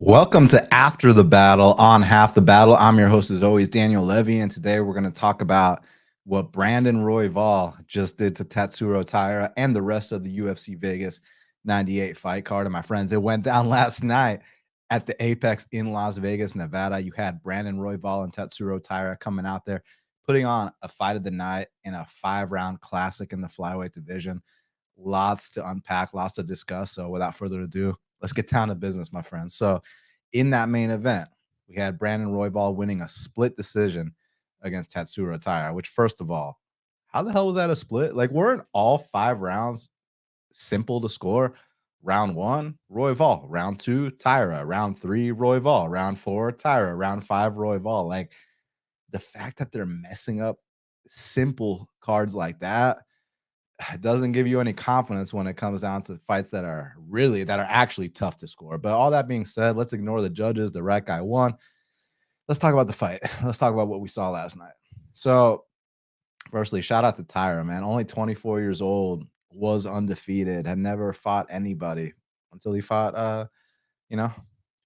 Welcome to After the Battle on Half the Battle. I'm your host, as always, Daniel Levy, and today we're going to talk about what Brandon Royval just did to Tatsuro Taira and the rest of the UFC Vegas 98 fight card. And my friends, it went down last night at the Apex in Las Vegas, Nevada. You had Brandon Royval and Tatsuro Taira coming out there, putting on a fight of the night in a 5-round classic in the flyweight division. Lots to unpack, lots to discuss. So without further ado, let's get down to business, my friends. So in that main event, we had Brandon Royval winning a split decision against Tatsuro Taira, which, first of all, how the hell was that a split? Like, weren't all 5 rounds simple to score? Round 1, Royval. Round 2, Taira. Round 3, Royval. Round 4, Taira. Round 5, Royval. Like, the fact that they're messing up simple cards like that, it doesn't give you any confidence when it comes down to fights that are actually tough to score. But all that being said, let's ignore the judges. The right guy won. Let's talk about the fight. Let's talk about what we saw last night. So, firstly, shout out to Taira, man. Only 24 years old, was undefeated, had never fought anybody until he fought you know,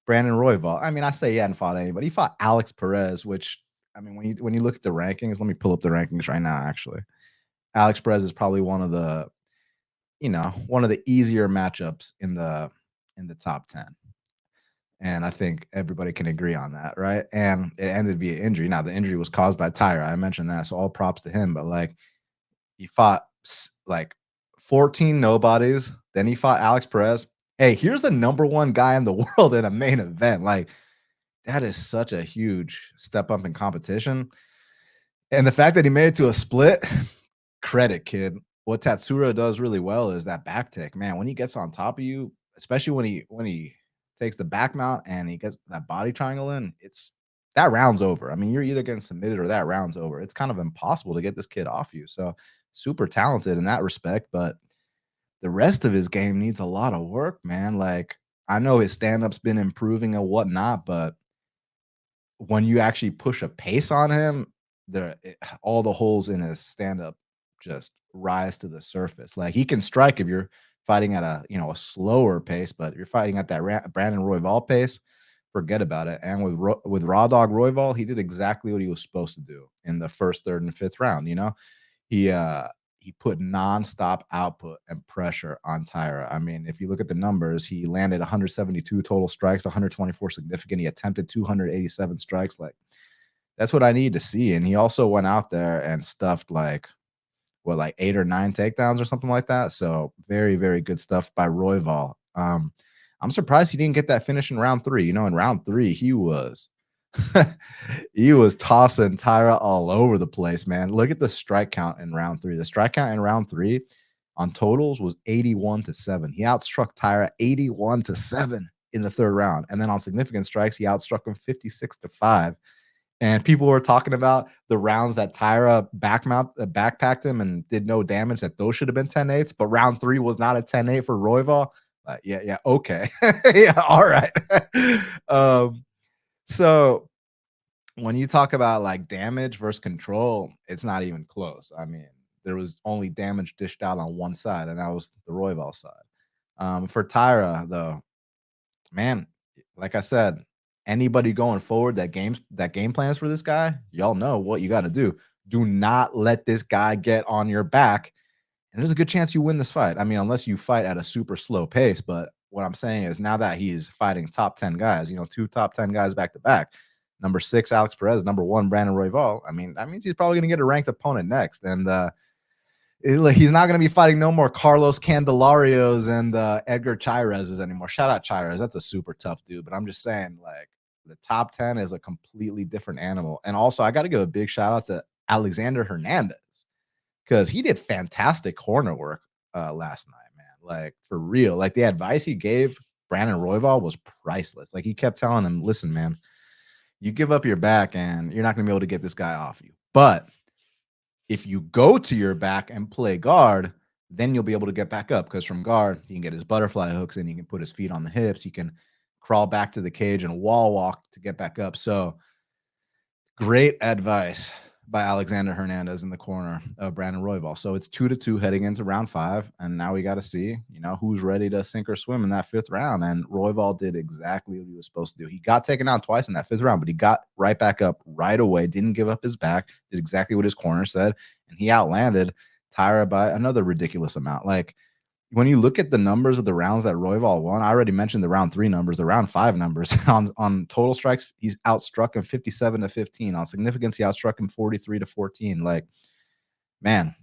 Brandon Royval. I mean, I say he hadn't fought anybody. He fought Alex Perez, which, I mean, when you look at the rankings, let me pull up the rankings right now, actually. Alex Perez is probably one of the easier matchups in the top 10. And I think everybody can agree on that, right? And it ended via injury. Now, the injury was caused by Tyra. I mentioned that, so all props to him. But like, he fought like 14 nobodies. Then he fought Alex Perez. Hey, here's the #1 guy in the world in a main event. Like, that is such a huge step up in competition. And the fact that he made it to a split, credit, kid. What Tatsuro does really well is that back tick. Man, when he gets on top of you, especially when he takes the back mount and he gets that body triangle in, it's that round's over. I mean, you're either getting submitted or that round's over. It's kind of impossible to get this kid off you. So super talented in that respect, but the rest of his game needs a lot of work, man. Like, I know his stand-up's been improving and whatnot, but when you actually push a pace on him, all the holes in his stand-up just rise to the surface. Like, he can strike if you're fighting at a slower pace, but if you're fighting at that Brandon Royval pace, forget about it. And with Raw Dog Royval, he did exactly what he was supposed to do in the first, third, and fifth round. He he put nonstop output and pressure on Tyra. I mean, if you look at the numbers, he landed 172 total strikes, 124 significant. He attempted 287 strikes. Like, that's what I need to see. And he also went out there and stuffed like 8 or 9 takedowns or something like that. So very, very good stuff by Royval. I'm surprised he didn't get that finish in round 3. In round 3, he was he was tossing Tyra all over the place, man. Look at the strike count in round 3. The strike count in round 3 on totals was 81-7. He outstruck Tyra 81-7 in the 3rd round. And then on significant strikes, he outstruck him 56-5. And people were talking about the rounds that Tyra backpacked him and did no damage, that those should have been 10-8s, but round 3 was not a 10-8 for Royval. Yeah, okay. Yeah, all right. So when you talk about like damage versus control, it's not even close. I mean, there was only damage dished out on one side, and that was the Royval side. For Tyra, though, man, like I said, anybody going forward that game plans for this guy, y'all know what you got to do. Do not let this guy get on your back, and there's a good chance you win this fight. I mean, unless you fight at a super slow pace. But what I'm saying is, now that he's fighting top 10 guys, 2 top 10 guys back to back, number 6 Alex Perez, number 1 Brandon Royval. I mean, that means he's probably going to get a ranked opponent next, and he's not going to be fighting no more Carlos Candelarios and Edgar Chairez's anymore. Shout out Chairez. That's a super tough dude. But I'm just saying, like, the top 10 is a completely different animal. And also, I got to give a big shout out to Alexander Hernandez, because he did fantastic corner work last night, man. Like, for real. Like, the advice he gave Brandon Royval was priceless. Like, he kept telling him, listen, man, you give up your back and you're not going to be able to get this guy off you. But if you go to your back and play guard, then you'll be able to get back up, because from guard, he can get his butterfly hooks in, he can put his feet on the hips, he can crawl back to the cage and wall walk to get back up. So great advice by Alexander Hernandez in the corner of Brandon Royval. So it's 2-2 heading into round 5, and now we got to see, who's ready to sink or swim in that 5th round. And Royval did exactly what he was supposed to do. He got taken out twice in that 5th round, but he got right back up right away, didn't give up his back, did exactly what his corner said, and he outlanded Taira by another ridiculous amount. Like, when you look at the numbers of the rounds that Royval won, I already mentioned the round 3 numbers, the round 5 numbers. On total strikes, he's outstruck him 57-15. On significance, he outstruck him 43-14. Like, man,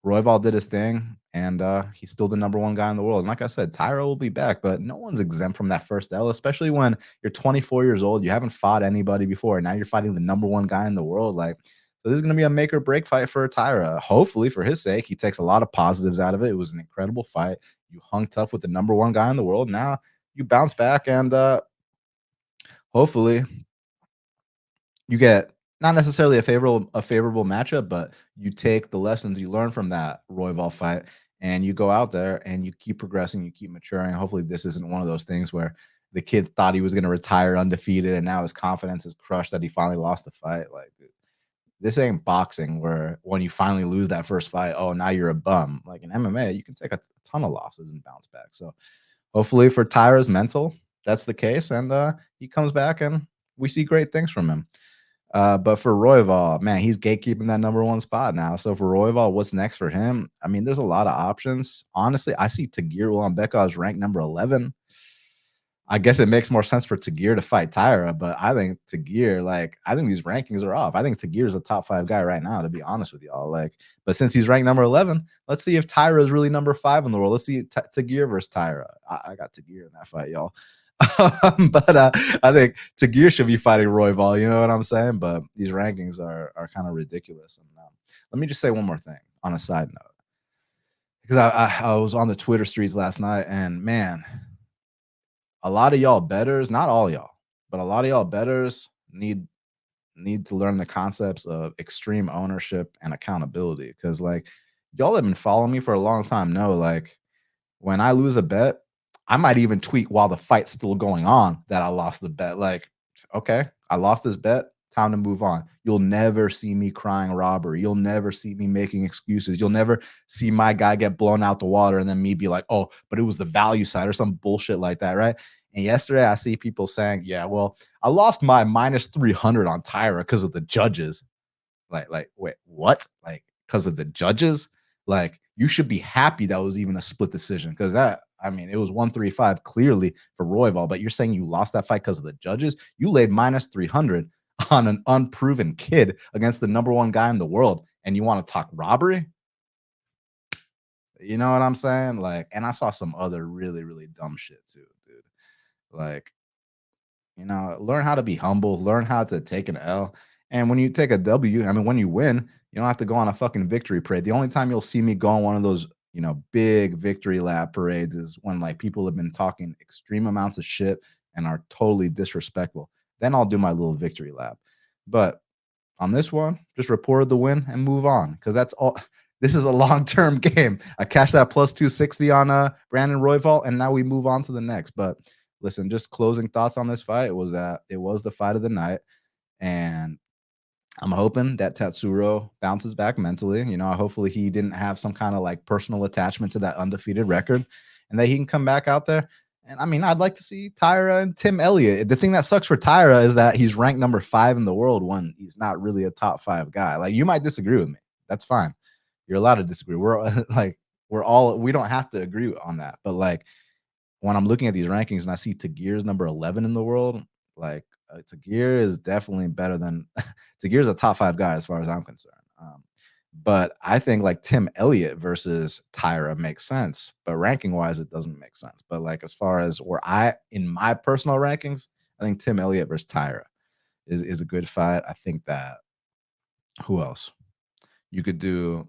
Royval did his thing, and he's still the #1 guy in the world. And like I said, Taira will be back, but no one's exempt from that first L, especially when you're 24 years old. You haven't fought anybody before, and now you're fighting the #1 guy in the world. Like, so this is going to be a make or break fight for Taira. Hopefully, for his sake, he takes a lot of positives out of it. It was an incredible fight. You hung tough with the #1 guy in the world. Now you bounce back, and hopefully you get not necessarily a favorable matchup, but you take the lessons you learn from that Royval fight and you go out there and you keep progressing, you keep maturing. Hopefully, this isn't one of those things where the kid thought he was going to retire undefeated and now his confidence is crushed that he finally lost the fight. Like, dude, this ain't boxing where when you finally lose that first fight, oh, now you're a bum. Like in MMA, you can take a ton of losses and bounce back. So hopefully for Tyra's mental, that's the case, and he comes back and we see great things from him. But for Royval, man, he's gatekeeping that #1 spot now. So for Royval, what's next for him? I mean, there's a lot of options. Honestly, I see Tagir Ulanbekov ranked number 11. I guess it makes more sense for Tagir to fight Taira, but I think Tagir, like, I think these rankings are off. I think Tagir is a top 5 guy right now, to be honest with y'all. Like, but since he's ranked number 11, let's see if Taira is really number 5 in the world. Let's see Tagir versus Taira. I got Tagir in that fight, y'all. But I think Tagir should be fighting Royval. You know what I'm saying? But these rankings are kind of ridiculous. And let me just say one more thing on a side note, because I was on the Twitter streets last night, and man, a lot of y'all betters, not all y'all, but a lot of y'all betters need to learn the concepts of extreme ownership and accountability. Because like y'all have been following me for a long time know, like, when I lose a bet, I might even tweet while the fight's still going on that I lost the bet. Like, okay, I lost this bet. Time to move on. You'll never see me crying robbery. You'll never see me making excuses. You'll never see my guy get blown out the water and then me be like, oh, but it was the value side or some bullshit like that, right? And yesterday I see people saying, yeah, well, I lost my minus 300 on Tyra because of the judges. Like, wait, what? Like, because of the judges? Like, you should be happy that was even a split decision, because that, I mean, it was 135 clearly for Royval, but you're saying you lost that fight because of the judges? You laid minus 300 on an unproven kid against the #1 guy in the world, and you want to talk robbery? You know what I'm saying? Like, and I saw some other really, really dumb shit too, dude. Like, learn how to be humble, learn how to take an L. And when you take a W, I mean, when you win, you don't have to go on a fucking victory parade. The only time you'll see me go on one of those, big victory lap parades is when like people have been talking extreme amounts of shit and are totally disrespectful. Then I'll do my little victory lap. But on this one, just reported the win and move on, because that's all. This is a long-term game. I cashed that plus 260 on Brandon Royval, and now we move on to the next. But listen, just closing thoughts on this fight was that it was the fight of the night, and I'm hoping that Tatsuro bounces back mentally. Hopefully he didn't have some kind of like personal attachment to that undefeated record, and that he can come back out there. And I mean, I'd like to see Taira and Tim Elliott. The thing that sucks for Taira is that he's ranked number 5 in the world when he's not really a top 5 guy. Like, you might disagree with me. That's fine. You're allowed to disagree. We're like, we don't have to agree on that. But like, when I'm looking at these rankings and I see Tagir's number 11 in the world, like, Tagir is definitely better than Tagir's a top 5 guy as far as I'm concerned. But I think like Tim Elliott versus Taira makes sense, but ranking wise, it doesn't make sense. But like, as far as where in my personal rankings, I think Tim Elliott versus Taira is a good fight. I think that, who else? You could do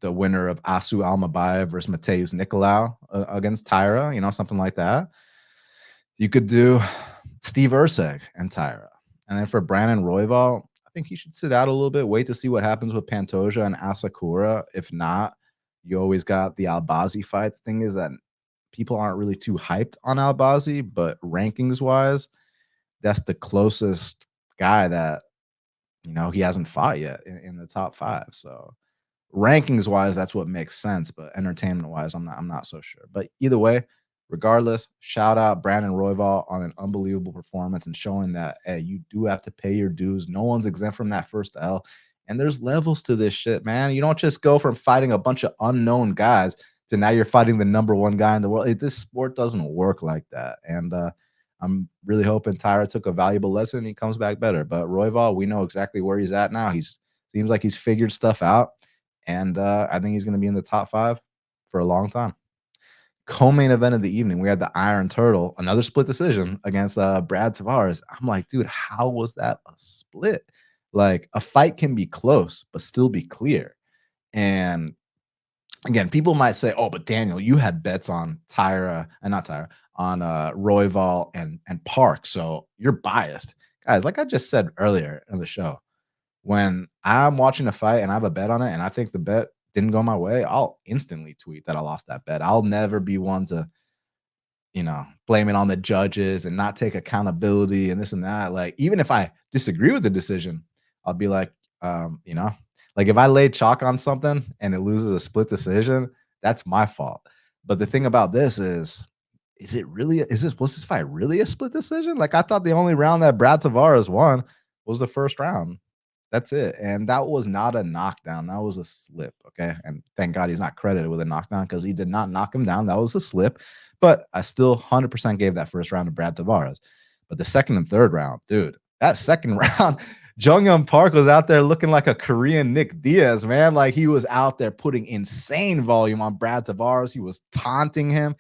the winner of Asu Almabayev versus Mateus Nicolau against Taira, something like that. You could do Steve Urseg and Taira. And then for Brandon Royval, I think he should sit out a little bit, wait to see what happens with Pantoja and Asakura. If not, you always got the Albazi fight. The thing is that people aren't really too hyped on Albazi, but rankings wise, that's the closest guy that he hasn't fought yet in the top 5. So rankings wise, that's what makes sense, but entertainment wise, I'm not so sure. But either way, regardless, shout out Brandon Royval on an unbelievable performance and showing that hey, you do have to pay your dues. No one's exempt from that first L. And there's levels to this shit, man. You don't just go from fighting a bunch of unknown guys to now you're fighting the number one guy in the world. This sport doesn't work like that. And I'm really hoping Tyra took a valuable lesson and he comes back better. But Royval, we know exactly where he's at now. He's seems like he's figured stuff out. And I think he's going to be in the top 5 for a long time. Co-main event of the evening, we had the Iron Turtle, another split decision against Brad Tavares. I'm like, dude, how was that a split? Like a fight can be close, but still be clear. And again, people might say, "Oh, but Daniel, you had bets on Tyra and not Tyra on Royval and Park, so you're biased." Guys, like I just said earlier in the show, when I'm watching a fight and I have a bet on it and I think the bet didn't go my way, I'll instantly tweet that I lost that bet. I'll never be one to, blame it on the judges and not take accountability and this and that. Like, even if I disagree with the decision, I'll be like, like if I lay chalk on something and it loses a split decision, that's my fault. But the thing about this is it really, was this fight really a split decision? Like, I thought the only round that Brad Tavares won was the first round. That's it. And that was not a knockdown. That was a slip. Okay. And thank God he's not credited with a knockdown because he did not knock him down. That was a slip. But I still 100% gave that first round to Brad Tavares. But the second and third round, dude, that second round, Jung Young Park was out there looking like a Korean Nick Diaz, man. Like he was out there putting insane volume on Brad Tavares. He was taunting him.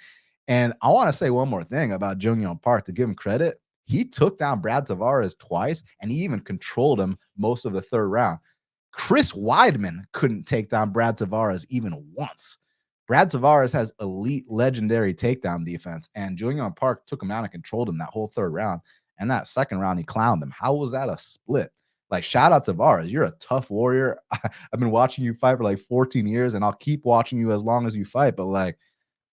And I want to say one more thing about Jung Young Park to give him credit. He took down Brad Tavares twice, and he even controlled him most of the third round. Chris Weidman couldn't take down Brad Tavares even once. Brad Tavares has elite, legendary takedown defense, and Julian Park took him out and controlled him that whole third round. And that second round, he clowned him. How was that a split? Like, shout out Tavares. You're a tough warrior. I've been watching you fight for like 14 years, and I'll keep watching you as long as you fight. But, like,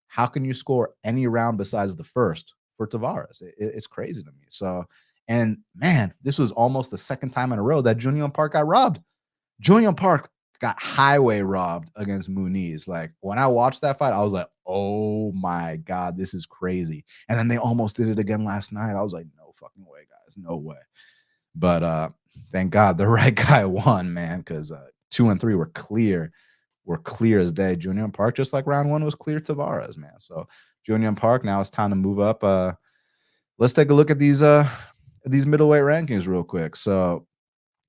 how can you score any round besides the first for Tavares? It's crazy to me. So, and man, this was almost the second time in a row that Julian Park got robbed. Julian Park got highway robbed against Muniz. Like when I watched that fight, I was like, oh my God, this is crazy. And then they almost did it again last night. I was like, no fucking way, guys. No way. But thank God the right guy won, man, because 2 and 3 were clear as day. Julian Park, just like round 1 was clear Tavares, man. So Julian Park, now it's time to move up. Let's take a look at these middleweight rankings real quick. So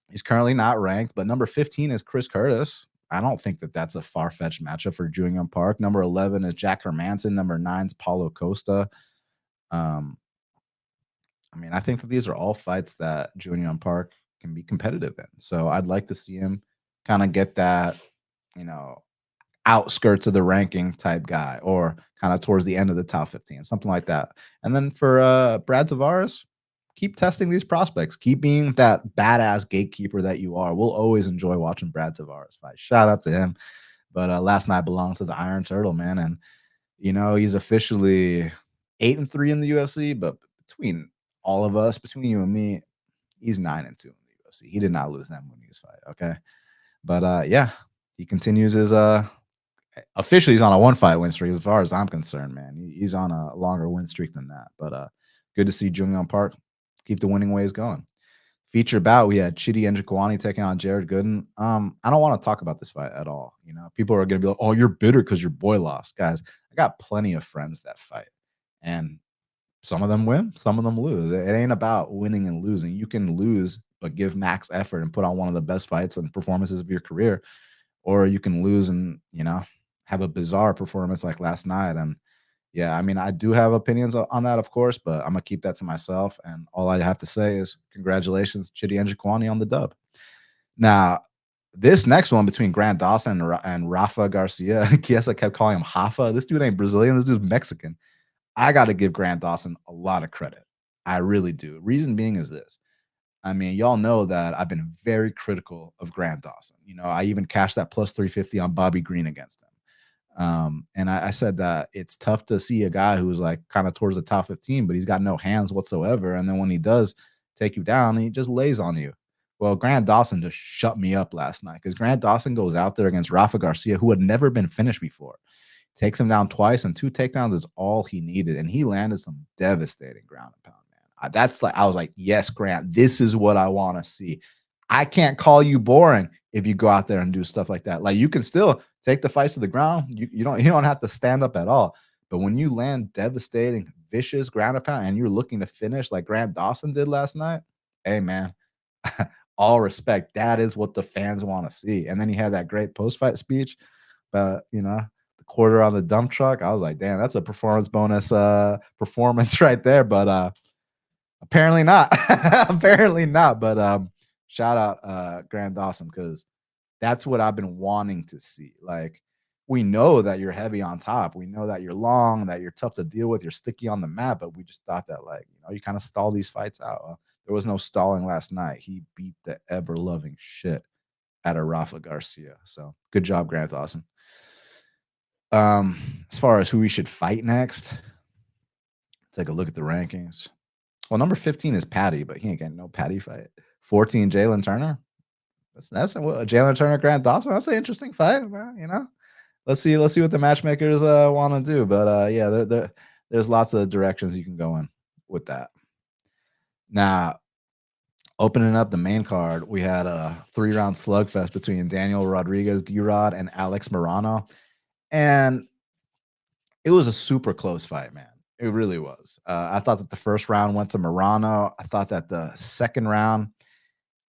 he's currently not ranked, but number 15 is Chris Curtis. I don't think that that's a far-fetched matchup for Julian Park. Number 11 is Jack Hermanson. Number 9 is Paulo Costa. I mean, I think that these are all fights that Julian Park can be competitive in. So I'd like to see him kind of get that, outskirts of the ranking type guy, or kind of towards the end of the top 15, something like that. And then for Brad Tavares, keep testing these prospects. Keep being that badass gatekeeper that you are. We'll always enjoy watching Brad Tavares fight. Shout out to him. But last night belonged to the Iron Turtle, man. And, he's officially 8-3 in the UFC. But between all of us, between you and me, he's 9-2 in the UFC. He did not lose that Muniz fight. Okay. But yeah, he continues his officially he's on a 1-fight win streak as far as I'm concerned, man. He's on a longer win streak than that. But good to see Julian Park keep the winning ways going. Feature bout, we had Chidi Njokuani taking on Jared Gooden. I don't want to talk about this fight at all. People are gonna be like, "Oh, you're bitter because your boy lost." Guys, I got plenty of friends that fight, and some of them win, some of them lose. It ain't about winning and losing. You can lose but give max effort and put on one of the best fights and performances of your career, or you can lose and have a bizarre performance like last night. And yeah, I mean, I do have opinions on that, of course, but I'm gonna keep that to myself. And all I have to say is congratulations, Chidi Njokuani, on the dub. Now, this next one between Grant Dawson and Rafa Garcia, Kiesa kept calling him Hafa. This dude ain't Brazilian. This dude's Mexican. I got to give Grant Dawson a lot of credit. I really do. Reason being is this. I mean, y'all know that I've been very critical of Grant Dawson. I even cashed that plus 350 on Bobby Green against him. And I said that it's tough to see a guy who's like kind of towards the top 15, but he's got no hands whatsoever. And then when he does take you down, he just lays on you. Well, Grant Dawson just shut me up last night because Grant Dawson goes out there against Rafa Garcia, who had never been finished before. Takes him down twice, and 2 takedowns is all he needed, and he landed some devastating ground and pound, man. That's like I was like, yes, Grant, this is what I want to see. I can't call you boring if you go out there and do stuff like that. Like you can still take the fights to the ground. You don't have to stand up at all. But when you land devastating, vicious ground and pound, and you're looking to finish like Grant Dawson did last night, hey man, all respect. That is what the fans want to see. And then he had that great post-fight speech, but the quarter on the dump truck. I was like, damn, that's a performance bonus performance right there. But apparently not. Apparently not. But shout out Grant Dawson, because that's what I've been wanting to see. Like, we know that you're heavy on top. We know that you're long, that you're tough to deal with. You're sticky on the mat, but we just thought that, like, you kind of stall these fights out. There was no stalling last night. He beat the ever-loving shit out of Rafa Garcia. So good job, Grant Dawson. As far as who we should fight next, take a look at the rankings. Well, number 15 is Patty, but he ain't getting no Patty fight. 14, Jalen Turner. That's Jalen Turner, Grant Dawson. That's an interesting fight, man. Let's see what the matchmakers want to do. But yeah, there's lots of directions you can go in with that. Now, opening up the main card, we had a 3-round slugfest between Daniel Rodriguez, D-Rod, and Alex Morano. And it was a super close fight, man. It really was. I thought that the first round went to Morano. I thought that the second round,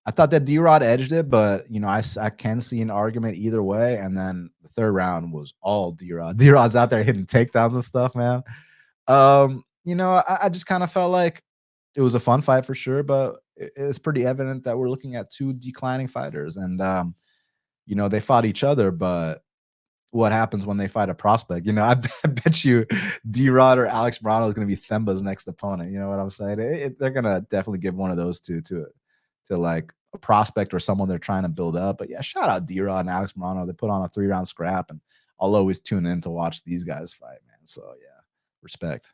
I thought that D-Rod edged it, but I can see an argument either way. And then the third round was all D-Rod. D-Rod's out there hitting takedowns and stuff, man. I just kind of felt like it was a fun fight for sure, but it's pretty evident that we're looking at 2 declining fighters, and they fought each other, but what happens when they fight a prospect? I bet you D-Rod or Alex Morano is going to be Themba's next opponent. You know what I'm saying? They're going to definitely give one of those two to like a prospect or someone they're trying to build up. But yeah, shout out D-Rod and Alex Morano. They put on a 3-round scrap, and I'll always tune in to watch these guys fight, man. So yeah, respect.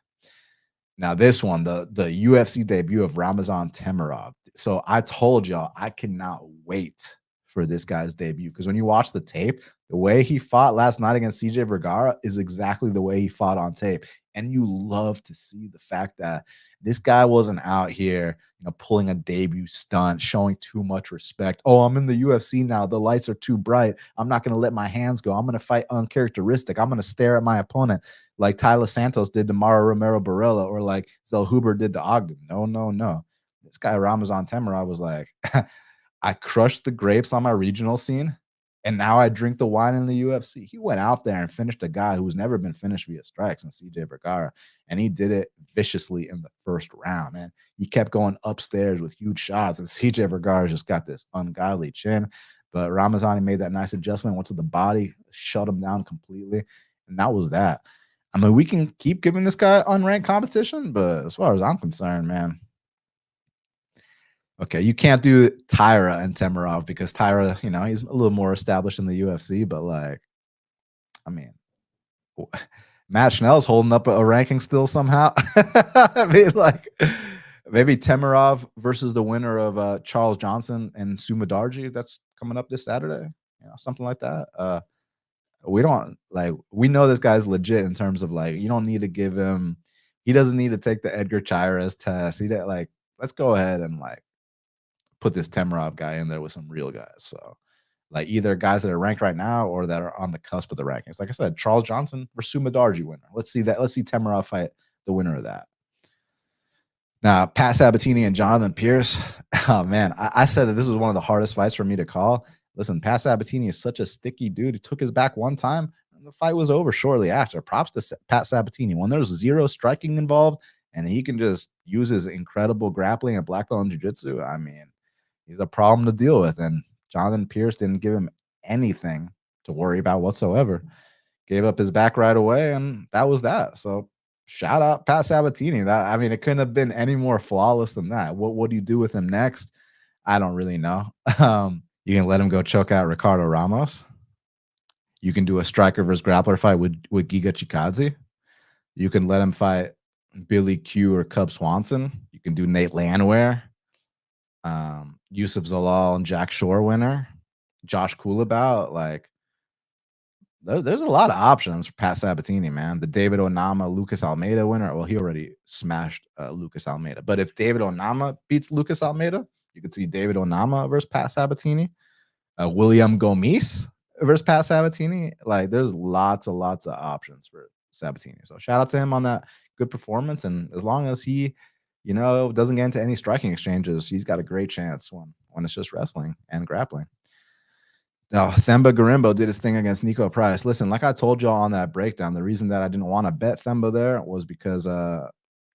Now this one, the UFC debut of Ramazan Temirov. So I told y'all I cannot wait for this guy's debut, because when you watch the tape, the way he fought last night against CJ Vergara is exactly the way he fought on tape. And you love to see the fact that this guy wasn't out here, pulling a debut stunt, showing too much respect. Oh, I'm in the UFC now. The lights are too bright. I'm not going to let my hands go. I'm going to fight uncharacteristic. I'm going to stare at my opponent like Tyler Santos did to Mara Romero Barella, or like Zell Huber did to Ogden. No. This guy, Ramazan Temirov, was like, I crushed the grapes on my regional scene, and now I drink the wine in the UFC. He went out there and finished a guy who's never been finished via strikes in CJ Vergara, and he did it viciously in the first round. And he kept going upstairs with huge shots, and CJ Vergara just got this ungodly chin. But Ramazani made that nice adjustment, went to the body, shut him down completely, and that was that. I mean, we can keep giving this guy unranked competition, but as far as I'm concerned, man, okay, you can't do Taira and Temirov because Taira, he's a little more established in the UFC, but like, I mean, Matt Schnell's holding up a ranking still somehow. I mean, like, maybe Temirov versus the winner of Charles Johnson and Sumadarji. That's coming up this Saturday, something like that. We know this guy's legit in terms of, like, you don't need to give him, he doesn't need to take the Edgar Chairez test. Let's go ahead and like put this Temirov guy in there with some real guys. So like either guys that are ranked right now or that are on the cusp of the rankings. Like I said, Charles Johnson versus Sumadarji winner. Let's see Temirov fight the winner of that. Now, Pat Sabatini and Jonathan Pierce. Oh man, I said that this was one of the hardest fights for me to call. Listen, Pat Sabatini is such a sticky dude. He took his back one time, and the fight was over shortly after. Props to Pat Sabatini. When there's zero striking involved, and he can just use his incredible grappling and black belt in jiu-jitsu, I mean, he's a problem to deal with. And Jonathan Pierce didn't give him anything to worry about whatsoever. Gave up his back right away, and that was that. So shout out Pat Sabatini. It couldn't have been any more flawless than that. What do you do with him next? I don't really know. You can let him go choke out Ricardo Ramos. You can do a striker versus grappler fight with Giga Chikadze. You can let him fight Billy Q or Cub Swanson. You can do Nate Landwehr. Yusuf Zalal and Jack Shore winner, Josh Coolabout, like there's a lot of options for Pat Sabatini, man. The David Onama, Lucas Almeida winner. Well, he already smashed Lucas Almeida. But if David Onama beats Lucas Almeida, you could see David Onama versus Pat Sabatini. William Gomis versus Pat Sabatini. Like, there's lots of options for Sabatini. So shout out to him on that good performance. And as long as he, doesn't get into any striking exchanges, he's got a great chance when it's just wrestling and grappling. No, Themba Garimbo did his thing against Nico Price. Listen, like I told y'all on that breakdown, the reason that I didn't want to bet Themba there was because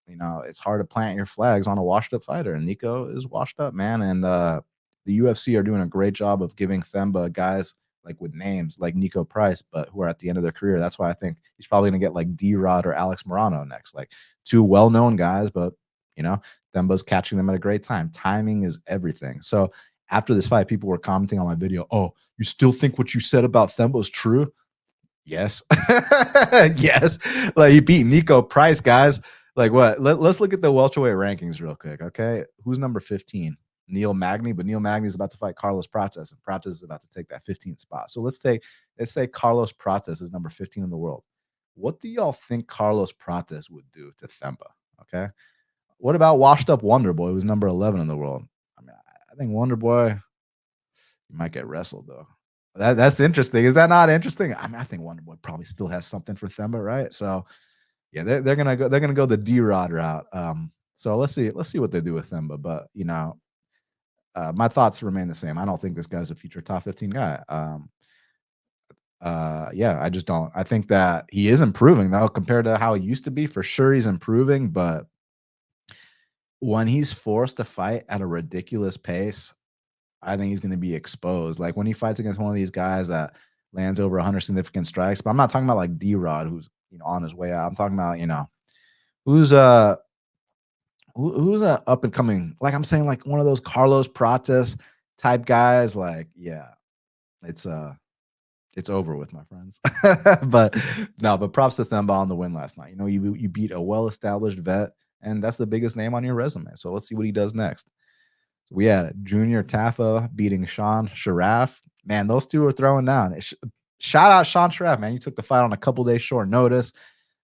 it's hard to plant your flags on a washed up fighter. And Nico is washed up, man. And the UFC are doing a great job of giving Themba guys like with names like Nico Price, but who are at the end of their career. That's why I think he's probably gonna get like D-Rod or Alex Morano next. Like two well-known guys, but Themba's catching them at a great time. Timing is everything. So after this fight, people were commenting on my video, "Oh, you still think what you said about Themba is true?" Yes. Yes. Like, he beat Nico Price, guys. Like, what? Let's look at the welterweight rankings real quick, okay? Who's number 15? Neil Magny, but Neil Magny is about to fight Carlos Prates, and Prates is about to take that 15th spot. So let's say Carlos Prates is number 15 in the world. What do y'all think Carlos Prates would do to Themba? Okay. What about washed up Wonder Boy, who's number 11 in the world? I mean, I think Wonder Boy, you might get wrestled though. That's interesting. Is that not interesting? I mean, I think Wonder Boy probably still has something for Themba, right? So yeah, they're gonna go the D-Rod route. So let's see what they do with Themba. But my thoughts remain the same. I don't think this guy's a future top 15 guy. Yeah, I just don't. I think that he is improving though compared to how he used to be. For sure, he's improving, but when he's forced to fight at a ridiculous pace, I think he's going to be exposed. Like when he fights against one of these guys that lands over 100 significant strikes, but I'm not talking about like D-Rod, who's on his way out. I'm talking about who's who's a up and coming. Like I'm saying, like one of those Carlos Prates type guys. Like it's over with, my friends. But no, but props to Themba on the win last night. You beat a well-established vet, and that's the biggest name on your resume. So let's see what he does next. We had Junior Taffa beating Sean Sharaf. Man, those two are throwing down. Shout out Sean Sharaf, man. You took the fight on a couple days short notice.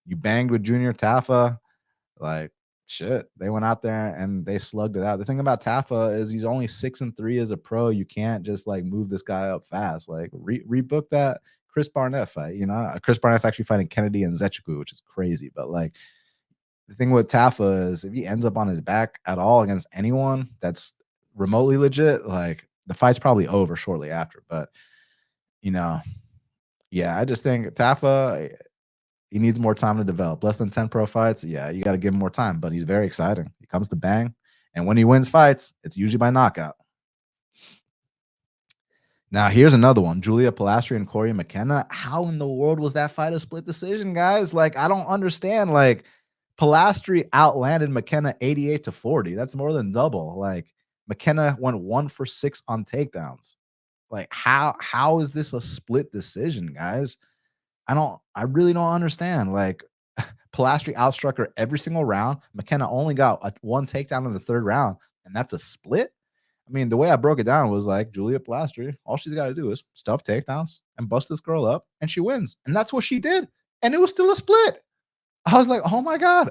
You banged with Junior Taffa. Like, shit. They went out there and they slugged it out. The thing about Taffa is he's only 6-3 as a pro. You can't just like move this guy up fast. Like rebook that Chris Barnett fight. Chris Barnett's actually fighting Kennedy and Zechiku, which is crazy. But like the thing with Taffa is if he ends up on his back at all against anyone that's remotely legit, like the fight's probably over shortly after. But yeah, I just think Taffa, he needs more time to develop. Less than 10 pro fights, yeah, you got to give him more time. But he's very exciting. He comes to bang, and when he wins fights, it's usually by knockout. Now here's another one: Julia Pilastri and Corey McKenna. How in the world was that fight a split decision, guys? Like, I don't understand. Like, Pilastri outlanded McKenna 88-40. That's more than double. Like, McKenna went 1 for 6 on takedowns. Like, how is this a split decision, guys? I really don't understand. Like, Pilastri outstruck her every single round. McKenna only got one takedown in the 3rd round, and that's a split. I mean, the way I broke it down was like Julia Pilastri, all she's got to do is stuff takedowns and bust this girl up, and she wins. And that's what she did. And it was still a split. I was like, oh my God.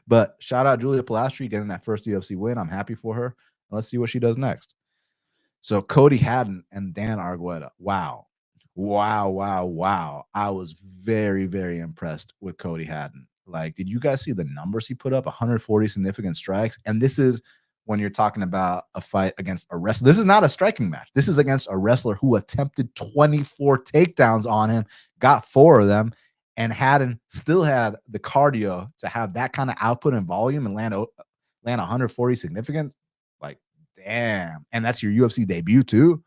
But shout out Julia Pilastri getting that first UFC win. I'm happy for her. Let's see what she does next. So Cody Haddon and Dan Argueta. Wow. I was very, very impressed with Cody Haddon. Like, did you guys see the numbers he put up? 140 significant strikes. And this is when you're talking about a fight against a wrestler. This is not a striking match. This is against a wrestler who attempted 24 takedowns on him, got 4 of them, and Haddon still had the cardio to have that kind of output and volume and land 140 significant. Like, damn. And that's your UFC debut too.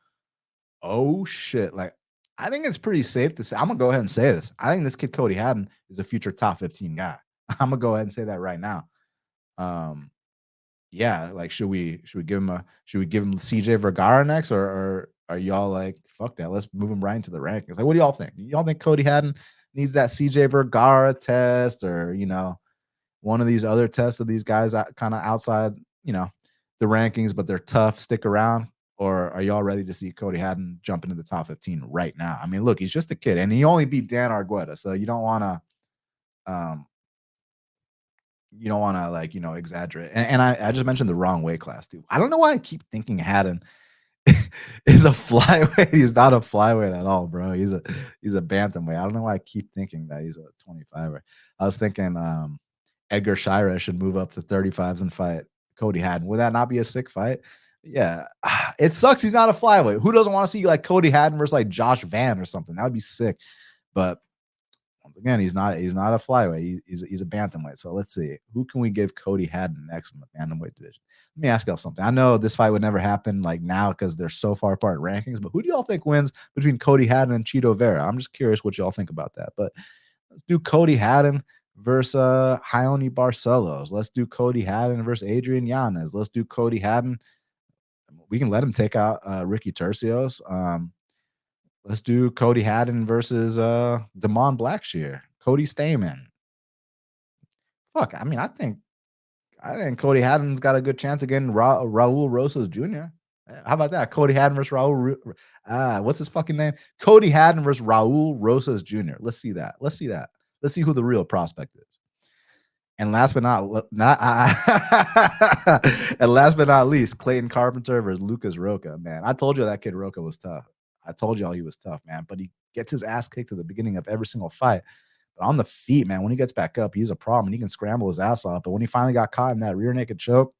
Oh shit. Like, I think it's pretty safe to say, I'm gonna go ahead and say this. I think this kid Cody Haddon is a future top 15 guy. I'm gonna go ahead and say that right now. Yeah, like should we give him CJ Vergara next, or are y'all like, fuck that, let's move him right into the rankings? Like, what do y'all think? Y'all think Cody Haddon needs that CJ Vergara test, or one of these other tests of these guys kind of outside the rankings, but they're tough, stick around? Or are y'all ready to see Cody Haddon jump into the top 15 right now? I mean, look, he's just a kid, and he only beat Dan Argueta, so you don't want to like, exaggerate. And I just mentioned the wrong weight class too. I don't know why I keep thinking Haddon is a flyweight. He's not a flyweight at all, bro. He's a bantamweight. I don't know why I keep thinking that he's a 25er. I was thinking Edgar Shira should move up to 35s and fight Cody Haddon. Would that not be a sick fight? Yeah. It sucks he's not a flyweight. Who doesn't want to see like Cody Haddon versus like Josh Van or something? That would be sick. But once again, he's not a flyweight. He's a bantamweight. So let's see. Who can we give Cody Haddon next in the bantamweight division? Let me ask y'all something. I know this fight would never happen like now because they're so far apart in rankings, but who do y'all think wins between Cody Haddon and Chito Vera? I'm just curious what y'all think about that. But let's do Cody Haddon versus Raoni Barcelos. Let's do Cody Haddon versus Adrian Yanez. Let's do Cody Haddon. We can let him take out Ricky Tercios. Let's do Cody Haddon versus Damon Blackshear, Cody Stamen. Fuck, I mean, I think Cody Haddon's got a good chance against Raul Rosas Jr. How about that? Cody Haddon versus Raul. What's his fucking name? Cody Haddon versus Raul Rosas Jr. Let's see that. Let's see who the real prospect is. And last but not least, Clayton Carpenter versus Lucas Roca. Man, I told you that kid Roca was tough. I told y'all he was tough, man. But he gets his ass kicked at the beginning of every single fight. But on the feet, man, when he gets back up, he's a problem. He can scramble his ass off. But when he finally got caught in that rear naked choke,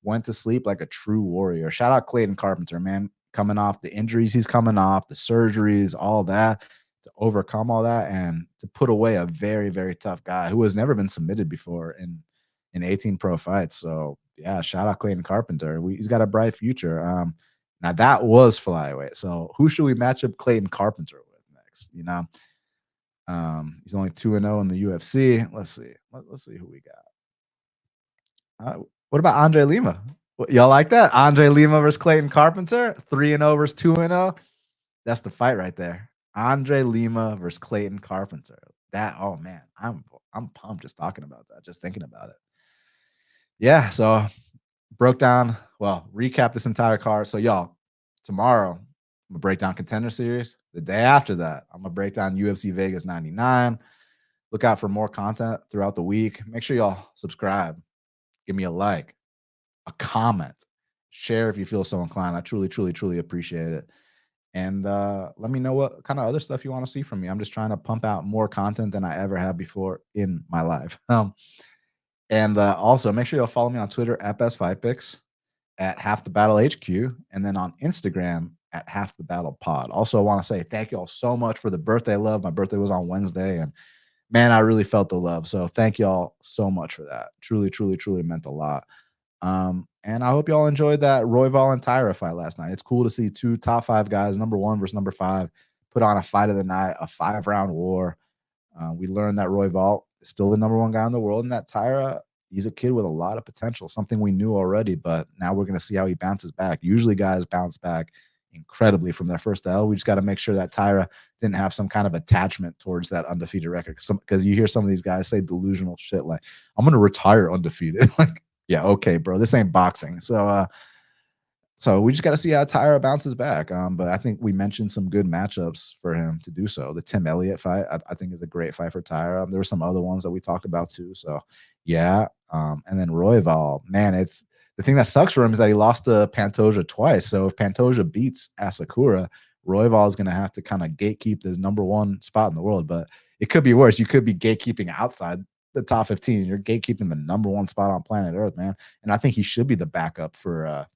went to sleep like a true warrior. Shout out Clayton Carpenter, man. Coming off the injuries he's coming off, the surgeries, all that, to overcome all that and to put away a very, very tough guy who has never been submitted before in 18 pro fights. So, yeah, shout out Clayton Carpenter. He's got a bright future. Now, that was flyweight. So, who should we match up Clayton Carpenter with next? He's only 2-0 in the UFC. Let's see. Let's see who we got. What about Andre Lima? Y'all like that? Andre Lima versus Clayton Carpenter, 3-0 versus 2-0. That's the fight right there. Andre Lima versus Clayton Carpenter. Oh man, I'm pumped just talking about that, just thinking about it. Yeah, so recap this entire card. So y'all, tomorrow I'm gonna break down Contender Series. The day after that, I'm gonna break down UFC Vegas 99. Look out for more content throughout the week. Make sure y'all subscribe. Give me a like, a comment, share if you feel so inclined. I truly, truly, truly appreciate it. And let me know what kind of other stuff you want to see from me. I'm just trying to pump out more content than I ever have before in my life. And also make sure you'll follow me on Twitter at BestFightPicks, at Half the Battle HQ, and then on Instagram at Half the Battle Pod. Also, I want to say thank you all so much for the birthday love. My birthday was on Wednesday, and man, I really felt the love. So thank y'all so much for that. Truly, truly, truly meant a lot. And I hope y'all enjoyed that Royval and Taira fight last night. It's cool to see two top 5 guys, number 1 versus number 5, put on a fight of the night, a 5-round war. We learned that Royval is still the number 1 guy in the world, and that Taira, he's a kid with a lot of potential, something we knew already, but now we're going to see how he bounces back. Usually guys bounce back incredibly from their first L. We just got to make sure that Taira didn't have some kind of attachment towards that undefeated record. Because you hear some of these guys say delusional shit like, I'm going to retire undefeated. Like, yeah, okay, bro, this ain't boxing. So we just got to see how Taira bounces back. But I think we mentioned some good matchups for him to do so. The Tim Elliott fight, I think, is a great fight for Taira. There were some other ones that we talked about too. So yeah. And then Royval, man, it's the thing that sucks for him is that he lost to Pantoja twice. So if Pantoja beats Asakura, Royval is going to have to kind of gatekeep this number 1 spot in the world. But it could be worse. You could be gatekeeping outside the top 15. You're gatekeeping the number 1 spot on planet Earth, man. And I think he should be the backup for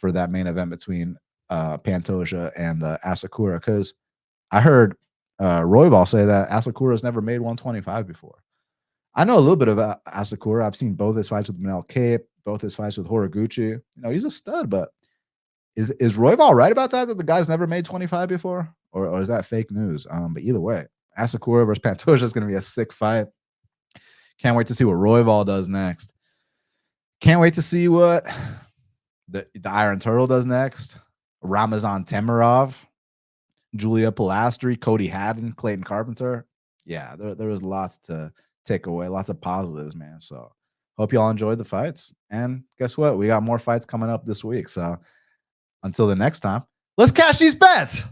that main event between Pantoja and Asakura, because I heard Royval say that Asakura's never made 125 before. I know a little bit about Asakura. I've seen both his fights with Manel Cape, both his fights with Horiguchi. He's a stud, but is Royval right about that the guy's never made 25 before? Or is that fake news? But either way, Asakura versus Pantoja is going to be a sick fight. Can't wait to see what Royval does next. Can't wait to see what the Iron Turtle does next. Ramazan Temirov, Julia Pilastri, Cody Haddon, Clayton Carpenter. Yeah, there was lots to take away, lots of positives, man. So hope y'all enjoyed the fights. And guess what? We got more fights coming up this week. So Until the next time, let's cash these bets.